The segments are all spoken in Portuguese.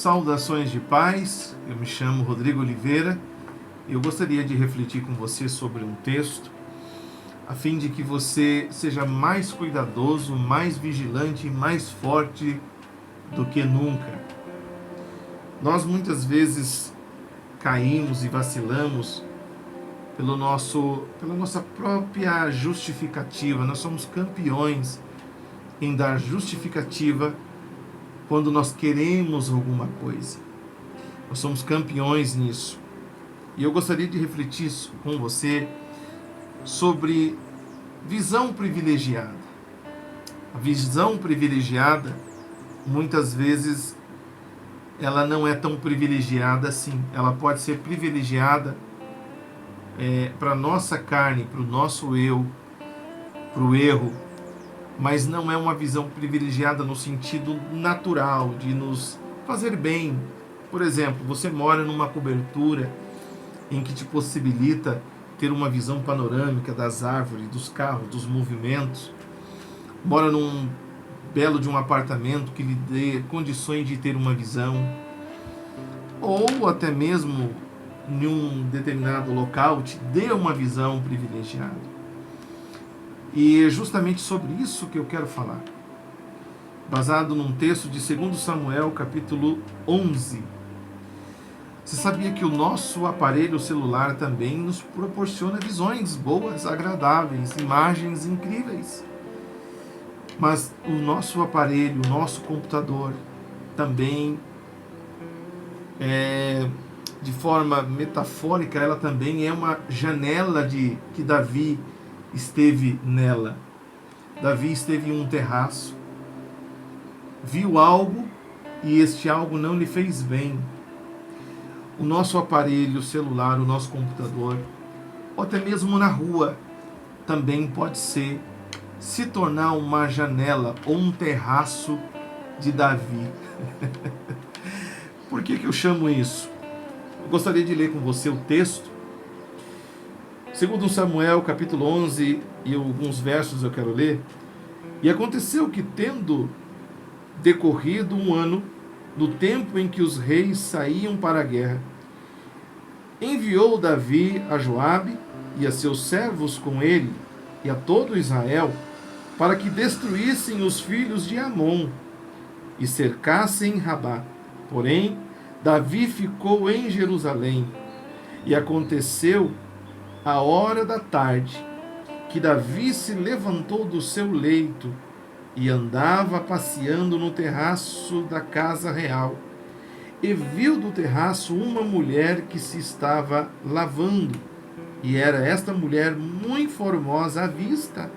Saudações de paz, eu me chamo Rodrigo Oliveira e eu gostaria de refletir com você sobre um texto a fim de que você seja mais cuidadoso, mais vigilante e mais forte do que nunca. Nós muitas vezes caímos e vacilamos pela nossa própria justificativa. Nós somos campeões em dar justificativa quando nós queremos alguma coisa. Nós somos campeões nisso. E eu gostaria de refletir com você sobre visão privilegiada. A visão privilegiada, muitas vezes, ela não é tão privilegiada assim. Ela pode ser privilegiada para a nossa carne, para o nosso eu, para o erro, mas não é uma visão privilegiada no sentido natural, de nos fazer bem. Por exemplo, você mora numa cobertura em que te possibilita ter uma visão panorâmica das árvores, dos carros, dos movimentos. Mora num belo de um apartamento que lhe dê condições de ter uma visão. Ou até mesmo em um determinado local te dê uma visão privilegiada. E é justamente sobre isso que eu quero falar. Baseado num texto de 2 Samuel, capítulo 11. Você sabia que o nosso aparelho celular também nos proporciona visões boas, agradáveis, imagens incríveis? Mas o nosso aparelho, o nosso computador, também, de forma metafórica, ela também é uma janela que Davi esteve nela. Davi esteve em um terraço, viu algo e este algo não lhe fez bem. O nosso aparelho celular, o nosso computador, ou até mesmo na rua, também pode se tornar uma janela ou um terraço de Davi. Por que eu chamo isso? Eu gostaria de ler com você o texto. 2 Samuel, capítulo 11, e alguns versos eu quero ler. E aconteceu que, tendo decorrido um ano, no tempo em que os reis saíam para a guerra, enviou Davi a Joabe e a seus servos com ele e a todo Israel para que destruíssem os filhos de Amon e cercassem Rabá. Porém, Davi ficou em Jerusalém. E aconteceu a hora da tarde que Davi se levantou do seu leito e andava passeando no terraço da casa real, e viu do terraço uma mulher que se estava lavando, e era esta mulher muito formosa à vista.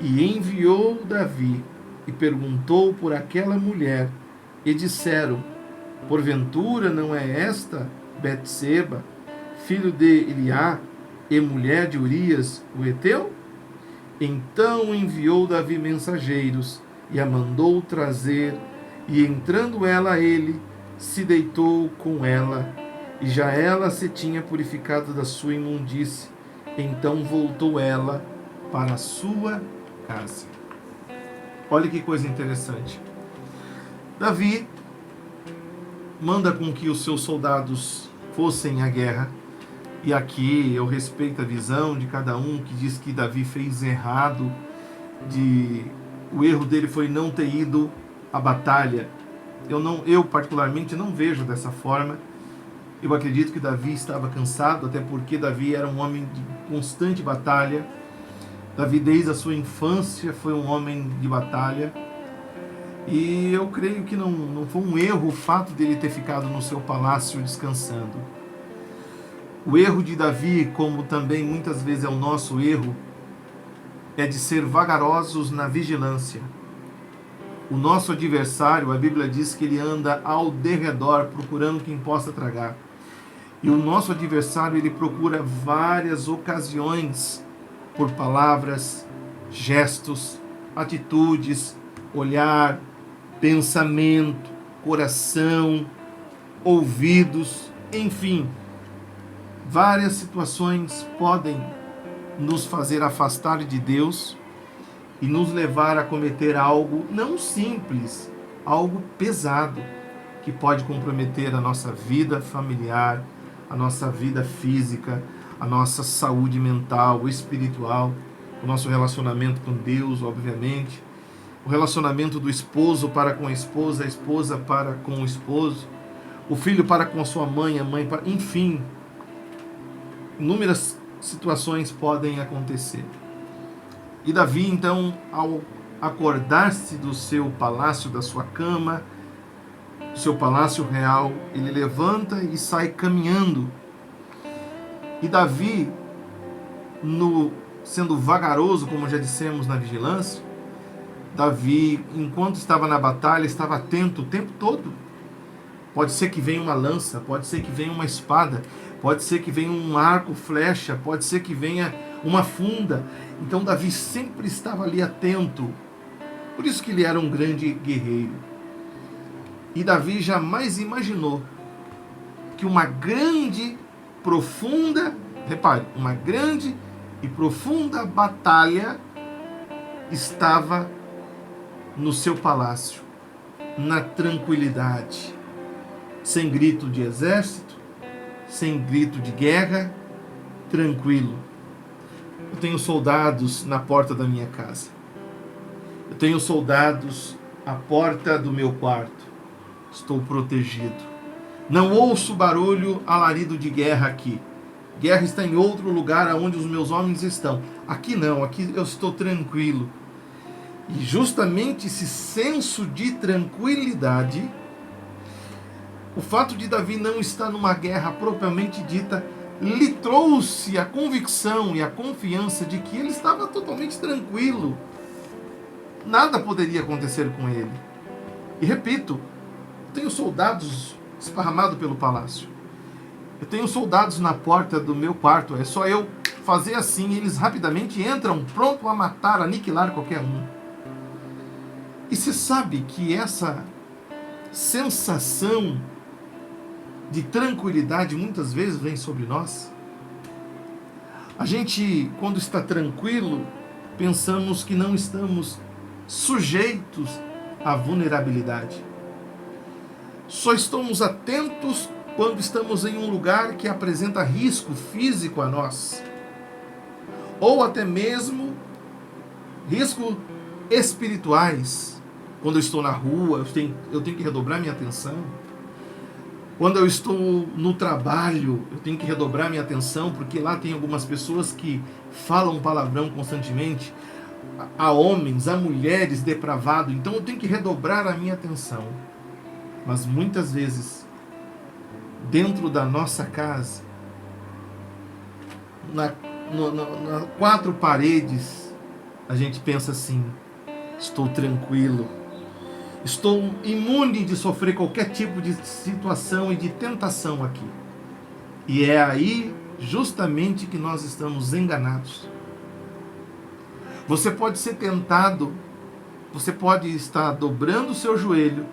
E enviou Davi e perguntou por aquela mulher, e disseram: porventura não é esta Betseba, filho de Eliá, e mulher de Urias, o heteu? Então enviou Davi mensageiros, e a mandou trazer, e entrando ela a ele, se deitou com ela, e já ela se tinha purificado da sua imundície. Então voltou ela para a sua casa. Olha que coisa interessante. Davi manda com que os seus soldados fossem à guerra. E aqui eu respeito a visão de cada um que diz que Davi fez errado, o erro dele foi não ter ido à batalha. Eu particularmente não vejo dessa forma. Eu acredito que Davi estava cansado, até porque Davi era um homem de constante batalha. Davi, desde a sua infância, foi um homem de batalha. E eu creio que não foi um erro o fato dele ter ficado no seu palácio descansando. O erro de Davi, como também muitas vezes é o nosso erro, é de ser vagarosos na vigilância. O nosso adversário, a Bíblia diz que ele anda ao derredor procurando quem possa tragar. E o nosso adversário, ele procura várias ocasiões por palavras, gestos, atitudes, olhar, pensamento, coração, ouvidos, enfim. Várias situações podem nos fazer afastar de Deus e nos levar a cometer algo não simples, algo pesado. que pode comprometer a nossa vida familiar, a nossa vida física, a nossa saúde mental, espiritual, o nosso relacionamento com Deus, obviamente, o relacionamento do esposo para com a esposa para com o esposo, o filho para com a sua mãe, a mãe para... Enfim, inúmeras situações podem acontecer. E Davi, então, ao acordar-se do seu palácio, da sua cama, do seu palácio real, ele levanta e sai caminhando. E Davi, sendo vagaroso, como já dissemos na vigilância, Davi, enquanto estava na batalha, estava atento o tempo todo. Pode ser que venha uma lança, pode ser que venha uma espada, pode ser que venha um arco, flecha, pode ser que venha uma funda. Então Davi sempre estava ali atento. Por isso que ele era um grande guerreiro. E Davi jamais imaginou que uma grande, profunda, repare, uma grande e profunda batalha estava no seu palácio, na tranquilidade, sem grito de exército, sem grito de guerra, tranquilo. Eu tenho soldados na porta da minha casa. Eu tenho soldados à porta do meu quarto. Estou protegido. Não ouço barulho, alarido de guerra aqui. Guerra está em outro lugar onde os meus homens estão. Aqui não, aqui eu estou tranquilo. E justamente esse senso de tranquilidade, o fato de Davi não estar numa guerra propriamente dita, lhe trouxe a convicção e a confiança de que ele estava totalmente tranquilo. Nada poderia acontecer com ele. E repito, eu tenho soldados esparramados pelo palácio. Eu tenho soldados na porta do meu quarto. É só eu fazer assim, eles rapidamente entram, pronto a matar, aniquilar qualquer um. E você sabe que essa sensação de tranquilidade muitas vezes vem sobre nós? A gente, quando está tranquilo, pensamos que não estamos sujeitos à vulnerabilidade. Só estamos atentos quando estamos em um lugar que apresenta risco físico a nós, ou até mesmo risco espirituais. Quando eu estou na rua, eu tenho que redobrar minha atenção. Quando eu estou no trabalho, eu tenho que redobrar minha atenção, porque lá tem algumas pessoas que falam palavrão constantemente, a homens, a mulheres depravados, então eu tenho que redobrar a minha atenção. Mas muitas vezes, dentro da nossa casa, na quatro paredes, a gente pensa assim: estou tranquilo, estou imune de sofrer qualquer tipo de situação e de tentação aqui. E é aí justamente que nós estamos enganados. Você pode ser tentado, você pode estar dobrando o seu joelho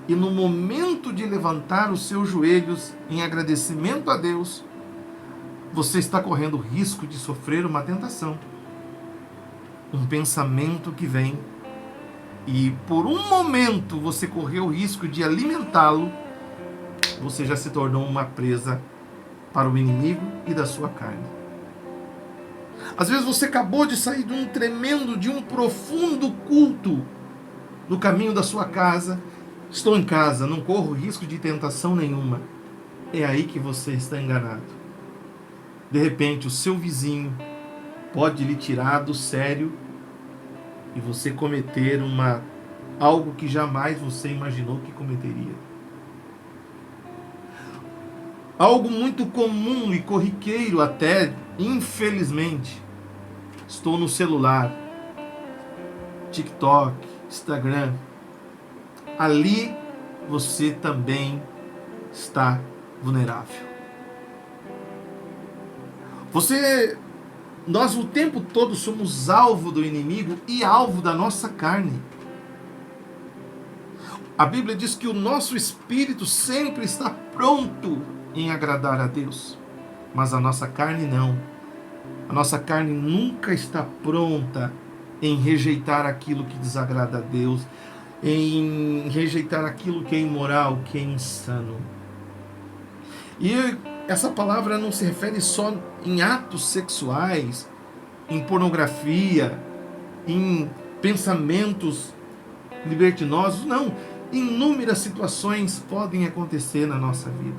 e no momento de levantar os seus joelhos em agradecimento a Deus, você está correndo o risco de sofrer uma tentação. Um pensamento que vem e por um momento você correu o risco de alimentá-lo, você já se tornou uma presa para o inimigo e da sua carne. Às vezes você acabou de sair de um profundo culto no caminho da sua casa. Estou em casa, não corro risco de tentação nenhuma. É aí que você está enganado. De repente, o seu vizinho pode lhe tirar do sério e você cometer algo que jamais você imaginou que cometeria. Algo muito comum e corriqueiro até, infelizmente. Estou no celular, TikTok, Instagram. Ali você também está vulnerável. Nós o tempo todo somos alvo do inimigo e alvo da nossa carne. A Bíblia diz que o nosso espírito sempre está pronto em agradar a Deus, mas a nossa carne não. A nossa carne nunca está pronta em rejeitar aquilo que desagrada a Deus. em rejeitar aquilo que é imoral, que é insano. E essa palavra não se refere só em atos sexuais, em pornografia, em pensamentos libertinosos, não. Inúmeras situações podem acontecer na nossa vida.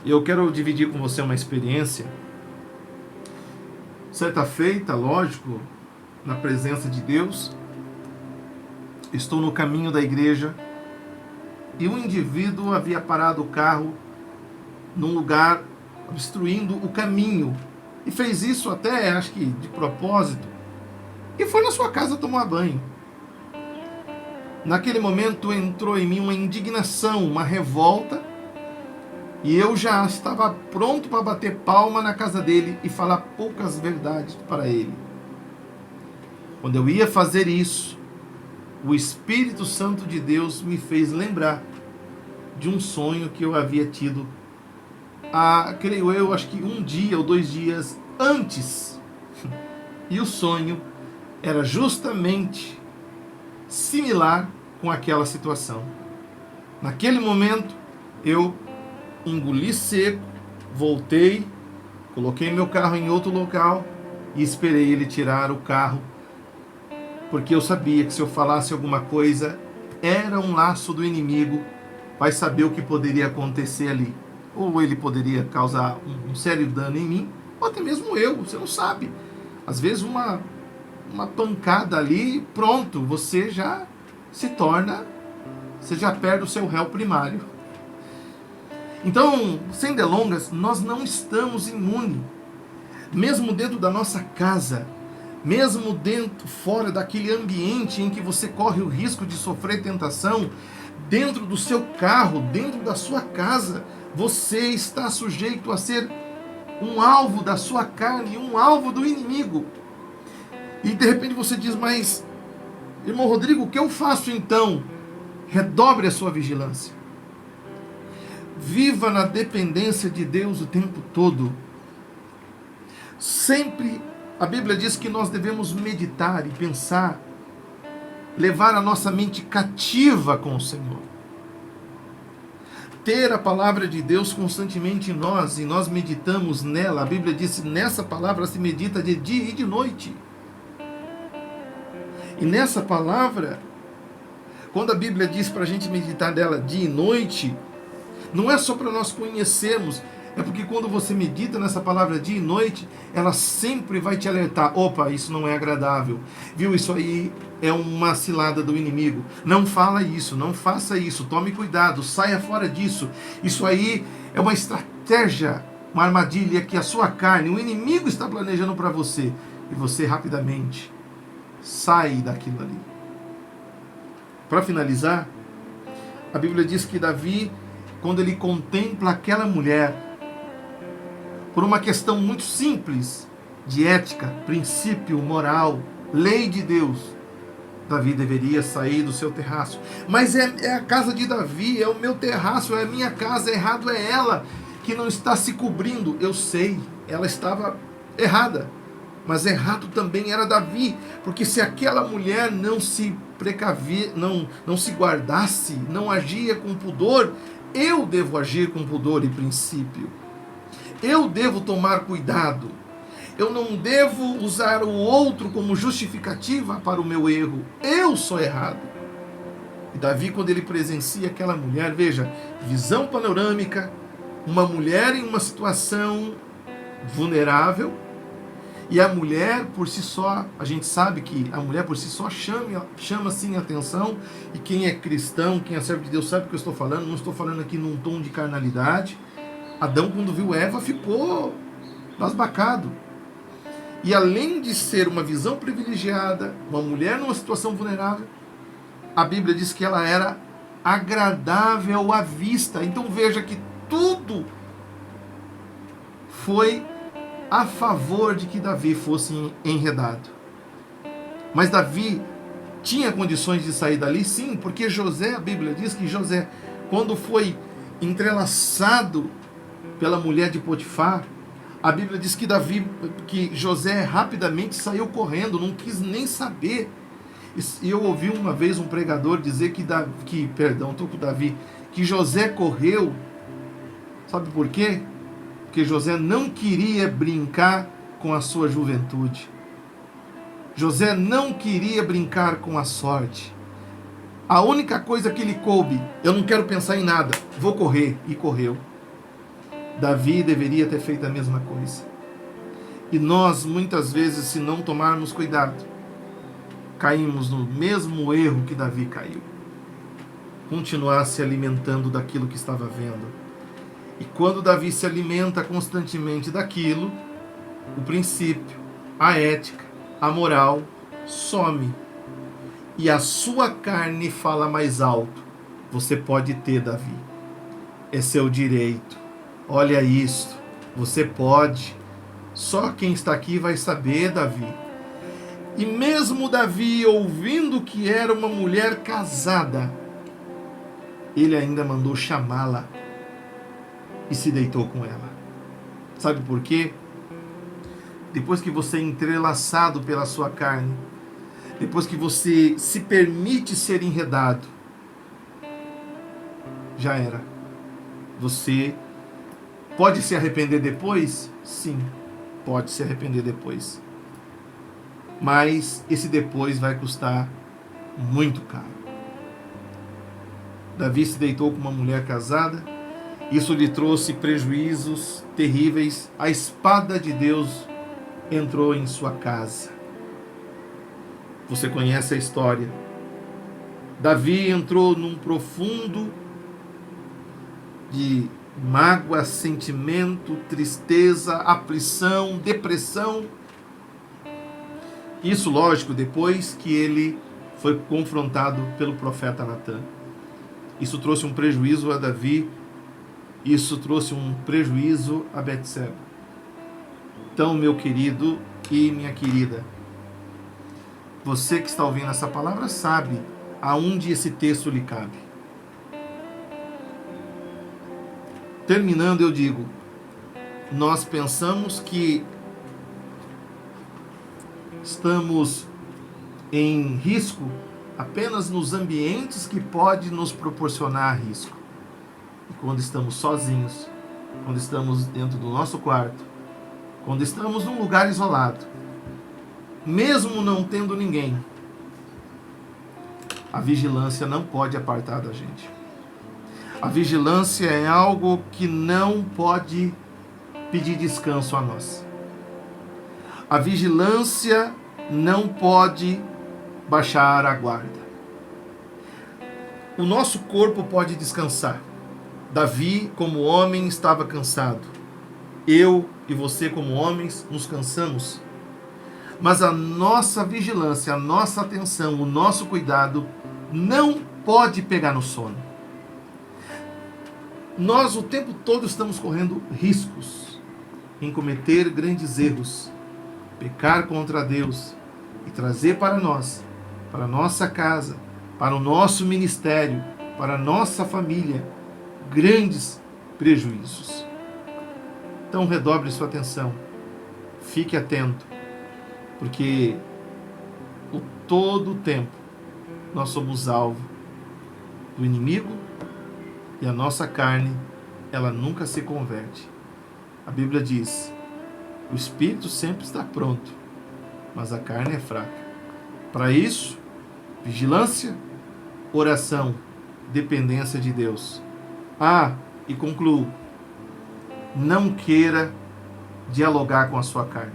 Eu quero dividir com você uma experiência. Certa feita, lógico, na presença de Deus, estou no caminho da igreja e um indivíduo havia parado o carro num lugar obstruindo o caminho e fez isso até, acho que de propósito, e foi na sua casa tomar banho. Naquele momento entrou em mim uma indignação, uma revolta, e eu já estava pronto para bater palma na casa dele e falar poucas verdades para ele. Quando eu ia fazer isso, o Espírito Santo de Deus me fez lembrar de um sonho que eu havia tido creio eu, acho que 1 dia ou 2 dias antes. E o sonho era justamente similar com aquela situação. Naquele momento, eu engoli seco, voltei, coloquei meu carro em outro local e esperei ele tirar o carro, porque eu sabia que se eu falasse alguma coisa, era um laço do inimigo, vai saber o que poderia acontecer ali. Ou ele poderia causar um sério dano em mim, ou até mesmo eu, você não sabe. Às vezes uma pancada ali, pronto, você já perde o seu réu primário. Então, sem delongas, nós não estamos imunes. Mesmo dentro da nossa casa, mesmo fora daquele ambiente em que você corre o risco de sofrer tentação, dentro do seu carro, dentro da sua casa, você está sujeito a ser um alvo da sua carne, um alvo do inimigo. E de repente você diz, mas, irmão Rodrigo, o que eu faço então? Redobre a sua vigilância. Viva na dependência de Deus o tempo todo. Sempre a Bíblia diz que nós devemos meditar e pensar, levar a nossa mente cativa com o Senhor. Ter a palavra de Deus constantemente em nós, e nós meditamos nela. A Bíblia diz que nessa palavra se medita de dia e de noite. E nessa palavra, quando a Bíblia diz para a gente meditar dela dia e noite, não é só para nós conhecermos, é porque quando você medita nessa palavra dia e noite, ela sempre vai te alertar, opa, isso não é agradável, viu, isso aí é uma cilada do inimigo, não fala isso, não faça isso, tome cuidado, saia fora disso, isso aí é uma estratégia, uma armadilha que a sua carne, o inimigo está planejando para você, e você rapidamente sai daquilo ali. Para finalizar, a Bíblia diz que Davi, quando ele contempla aquela mulher, por uma questão muito simples de ética, princípio moral, lei de Deus, Davi deveria sair do seu terraço. Mas é a casa de Davi, é o meu terraço, é a minha casa, errado é ela que não está se cobrindo. Eu sei, ela estava errada, mas errado também era Davi, porque se aquela mulher não se precaver, não se guardasse, não agia com pudor, eu devo agir com pudor e princípio. Eu devo tomar cuidado. Eu não devo usar o outro como justificativa para o meu erro. Eu sou errado. E Davi, quando ele presencia aquela mulher, veja, visão panorâmica, uma mulher em uma situação vulnerável, e a mulher por si só, a gente sabe que a mulher por si só chama sim a atenção, e quem é cristão, quem é servo de Deus sabe o que eu estou falando, não estou falando aqui num tom de carnalidade. Adão, quando viu Eva, ficou basbacado. E além de ser uma visão privilegiada, uma mulher numa situação vulnerável, a Bíblia diz que ela era agradável à vista. Então veja que tudo foi a favor de que Davi fosse enredado. Mas Davi tinha condições de sair dali? Sim, porque José, a Bíblia diz que José, quando foi entrelaçado pela mulher de Potifar, a Bíblia diz que José rapidamente saiu correndo, não quis nem saber. E eu ouvi uma vez um pregador dizer que José correu, sabe por quê? Porque José não queria brincar com a sua juventude. José não queria brincar com a sorte. A única coisa que lhe coube, eu não quero pensar em nada, vou correr, e correu. Davi deveria ter feito a mesma coisa. E nós, muitas vezes, se não tomarmos cuidado, caímos no mesmo erro que Davi caiu. Continuar se alimentando daquilo que estava vendo. E quando Davi se alimenta constantemente daquilo, o princípio, a ética, a moral some. E a sua carne fala mais alto. Você pode ter, Davi. É seu direito. Olha isto. Você pode. Só quem está aqui vai saber, Davi. E mesmo Davi, ouvindo que era uma mulher casada, ele ainda mandou chamá-la e se deitou com ela. Sabe por quê? Depois que você é entrelaçado pela sua carne, depois que você se permite ser enredado, já era. Você pode se arrepender depois? Sim, pode se arrepender depois. Mas esse depois vai custar muito caro. Davi se deitou com uma mulher casada. Isso lhe trouxe prejuízos terríveis. A espada de Deus entrou em sua casa. Você conhece a história. Davi entrou num profundo de mágoa, sentimento, tristeza, aflição, depressão. Isso, lógico, depois que ele foi confrontado pelo profeta Natã. Isso trouxe um prejuízo a Davi. Isso trouxe um prejuízo a Betseba. Então, meu querido e minha querida, você que está ouvindo essa palavra sabe aonde esse texto lhe cabe. Terminando, eu digo, nós pensamos que estamos em risco apenas nos ambientes que pode nos proporcionar risco. E quando estamos sozinhos, quando estamos dentro do nosso quarto, quando estamos num lugar isolado, mesmo não tendo ninguém, a vigilância não pode apartar da gente. A vigilância é algo que não pode pedir descanso a nós. A vigilância não pode baixar a guarda. O nosso corpo pode descansar. Davi, como homem, estava cansado. Eu e você, como homens, nos cansamos. Mas a nossa vigilância, a nossa atenção, o nosso cuidado não pode pegar no sono. Nós o tempo todo estamos correndo riscos em cometer grandes erros, pecar contra Deus e trazer para nós, para a nossa casa, para o nosso ministério, para a nossa família, grandes prejuízos. Então redobre sua atenção, fique atento, porque todo o tempo nós somos alvo do inimigo e a nossa carne, ela nunca se converte. A Bíblia diz, o espírito sempre está pronto, mas a carne é fraca. Para isso, vigilância, oração, dependência de Deus. E concluo, não queira dialogar com a sua carne.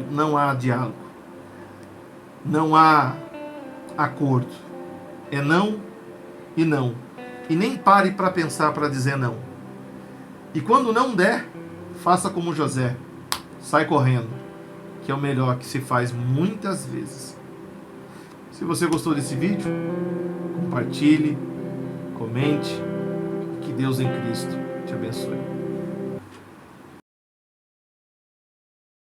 Não há diálogo. Não há acordo. É não e não. E nem pare para pensar para dizer não. E quando não der, faça como José. Sai correndo, que é o melhor que se faz muitas vezes. Se você gostou desse vídeo, compartilhe, comente. Que Deus em Cristo te abençoe.